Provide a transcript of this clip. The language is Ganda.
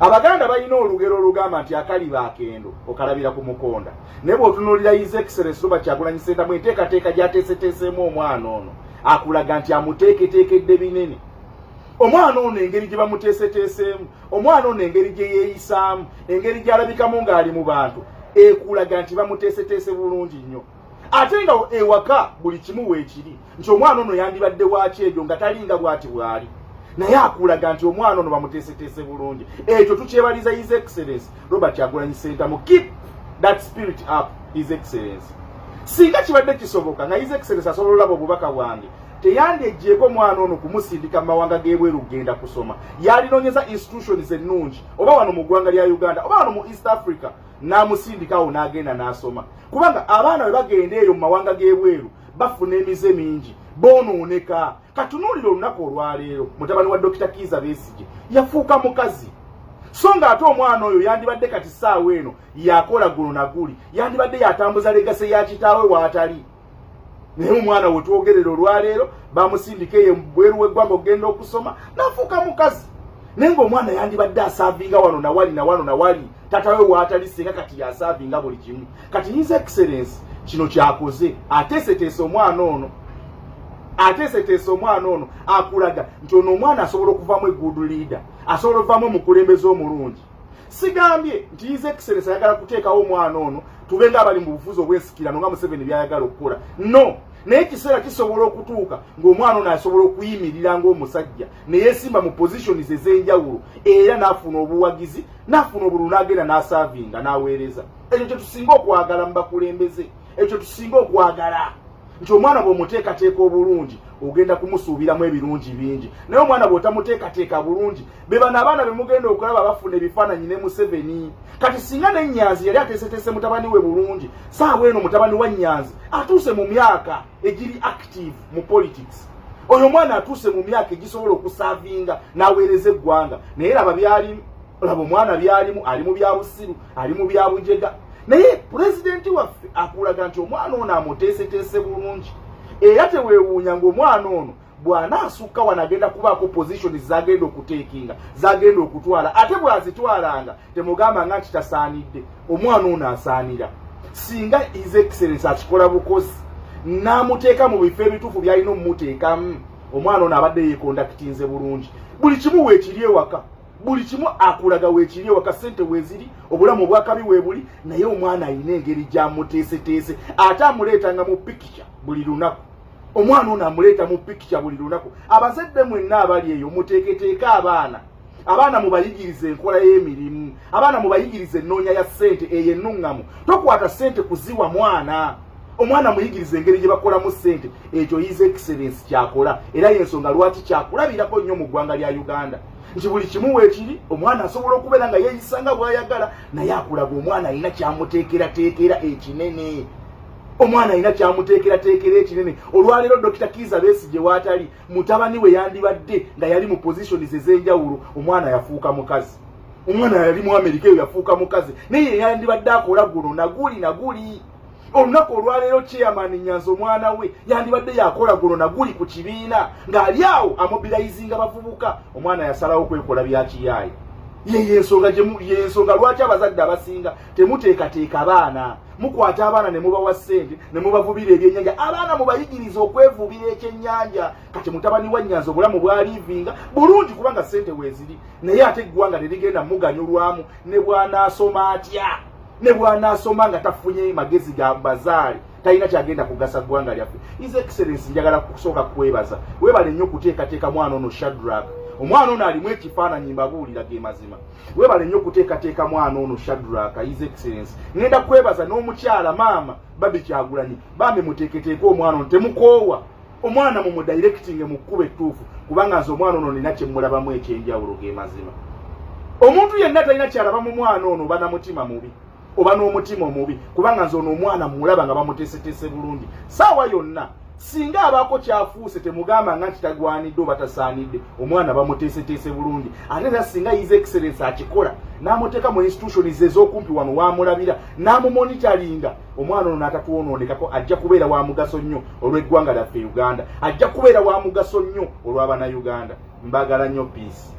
Abaganda balina olugero olugamba nti akaliba akendo okalabira ku mukonda. Ne bw'otunuulira His Excellency Robert Kyagulanyi Ssentamu enteekateeka gy'ateeseteeseemu omwana ono akulaga nti amuteeketeekedde binene. Omwana ono engeri gye bamuteeseteeseemu, omwana ono engeri gye yeeyisaamu, engeri gy'alabikamu ng'ali mu bantu ekulaga nti bamuteeseteese bulungi nnyo. Ate nga ewaka buli kimu weekiri nti omwana ono yandibadde waaki egyo nga talinga bw'ati bw'ali. Naye akulaga nti omwana ono bamuteeseteese bulungi. Ekyo tukyebaliza His Excellency Robert Kyagulanyi Ssentamu. Keep that spirit up, His Excellency. Singa kibadde kisoboka nga His Excellency asobola olaba obubaka bwange teyandejjeeko omwana ono kumusindika mu mawanga g'ebweru kugenda kusoma. Yalinoonyeza institutions ennungi oba wano mu ggwanga lya Uganda oba wano mu East Africa n'amusindikawo n'agenda n'asoma. Kubanga abaana bwe bagenda eyo mu mawanga g'ebweru bafuna emize mingi boonooneka. Katunuulira olunaku olwaleero mutabani wa Dr. Kizza Besigye yafuuka mukazi. So nga ate omwana oyo yandibadde kati ssaawa eno yakola guno na guli, yandibadde yatambuza legase ya kitaawe waatali. Naye omwana we twogerera olwaleero bamusindika eyo bweru w'eggwanga okugenda okusoma n'afuuka mukazi. Naye ng'omwana yandibadde asaavinga wano na wali na wano na wali, tatawe waatali singa kati yasaavinga buli kimu. Kati His Excellency kino kyakoze ateeseteese omwana ono. Ateeseteese omwana ono akulaga nti ono omwana asobola okuvamu good leader, asobola okuvamu omukulembeze omulungi. Sigambye nti His Excellency ayagala kuteekawo omwana ono tube ng'abali mu bufuzi obwesikirano nga Museveni byayagala okukola. No, naye ekiseera kisobola okutuuka ng'omwana ono asobola okuyimirira ng'omusajja ne yeesimba mu positions ez'enjawulo era n'afuna obuwagizi, n'afuna obululu n'agenda n'asaavinga n'aweereza. Ekyo kye tusinga okwagala mu bakulembeze, ekyo tusinga okwagala. Nti omwana bw'omuteekateeka obulungi ogenda kumusuubiramu ebirungi bingi. Naye omwana bw'otamuteekateeka bulungi be bano abaana be mugenda okulaba bafuna ebifaananyi ne Museveni. Kati singa ne Nyanzi yali ateeseteese mutabani we bulungi, saawa eno mutabani wa Nyanzi atuuse mu myaka egiri active mu politics. Oyo omwana atuuse mu myaka egisobola okusaavinga n'aweereza eggwanga. Naye laba byalimu, laba omwana byalimu, ali mu bya Busiru, ali mu bya Bujega. Naye pulezidenti waffe akulaga nti omwana ono amuteeseteese bulungi. Era teweewuunya ng'omwana ono bw'anaasukka wano agenda kubaako position zagenda okuteekinga, zagenda okutwala. Ate bw'azitwalanga temugamba nga nti tasaanidde. Omwana ono asaanira. Singa His Excellency akikola bukozi n'amuteeka mu bifo ebituufu by'alina omumuteekamu, omwana ono abadde yeekondakitinze bulungi. Buli kimu weekiri ewaka. Buli kimu akulaga weekiri ewaka, ssente weeziri, obulamu obwakabi weebuli, naye omwana alina engeri gy'amuteeseteese. Ate amuleetanga mu pikica buli lunaku. Omwana ono amuleeta mu pikica buli lunaku. Abazadde mwenna abali eyo muteeketeeke abaana. Abaana mubayigirize enkola y'emirimu. Abaana mubayigirize ennoonya ya ssente eyo ennuŋŋamu. Tokwata ssente kuziwa mwana. Omwana muyigirize engeri gye bakolamu ssente. Ekyo His Excellency kyakola. Era y'ensonga lwaki kyakulabirako nnyo mu ggwanga lya Uganda. Nti buli kimu weekiri omwana asobola okubeera nga yeeyisanga bw'ayagala, naye akulaga omwana alina kyamuteekerateekera ekinene. Omwana alina kyamuteekerateekera ekinene. Olwaleero Dr. Kizza Besigye waatali, mutabani we yandibadde nga yali mu positions ez'enjawulo, omwana yafuuka mukazi. Omwana yali mu Amerika eyo yafuuka mukazi. Naye yandibadde akola guno na guli. Olunaku olwaleero chairman Nyanzi omwana we yandibadde yakola guno na guli ku kibiina ng'ali awo amobilizinga bavubuka. Omwana yasalawo kwekola bya kiyaayi. Yensonga lwaki abazadde abasinga temuteekateeka abaana. Mukwata abaana ne mubawa ssente ne mubavubira ebyennyanja. Abaana mubayigiriza okwevubira ekyennyanja. Kati mutabani wa Nyanzi obulamu bwaliivinga bulungi kubanga ssente weeziri. Naye ate eggwanga ne ligenda muganyulwamu ne bw'anaasoma atya. Ne bw'anaasoma nga tafunye magezi ga bazaali talina kyagenda kugasa ggwanga lyaffe. His Excellency njagala kusooka kwebaza. Weebale nnyo okuteekateeka mwana ono Shadrack. Omwana ono alimu ekifaananyi mbabuulira ge mazima. Weebale nnyo okuteekateeka mwana ono Shadrack, His Excellency. Ngenda kwebaza n'omukyala maama Babi Kyagulanyi. Bambi muteeketeeke omwana ono temukoowa. Omwana mu directing mu kkuba ettuufu kubanga nze omwana ono nina kye mulabamu ekyenjawulo ge mazima. Omuntu yenna talina kyalaba mu mwana ono bana mutima mubi. Oba n'omutima omubi kubanga nze ono omwana mulaba nga bamuteeseteese bulungi. Saawa yonna singa abaako kyafuuse temugamba nga nti tagwanidde oba tasaanidde, omwana bamuteeseteese bulungi. Ate era singa His Excellency akikola n'amuteeka mu institutions ez'okumpi wano wamulabira n'amumonitaringa, omwana ono n'atatwonoonekako ajja kubeera wa mugaso nnyo olw'eggwanga lyaffe Uganda, ajja kubeera wa mugaso nnyo olw'Abannayuganda. Mbagala nnyo peace.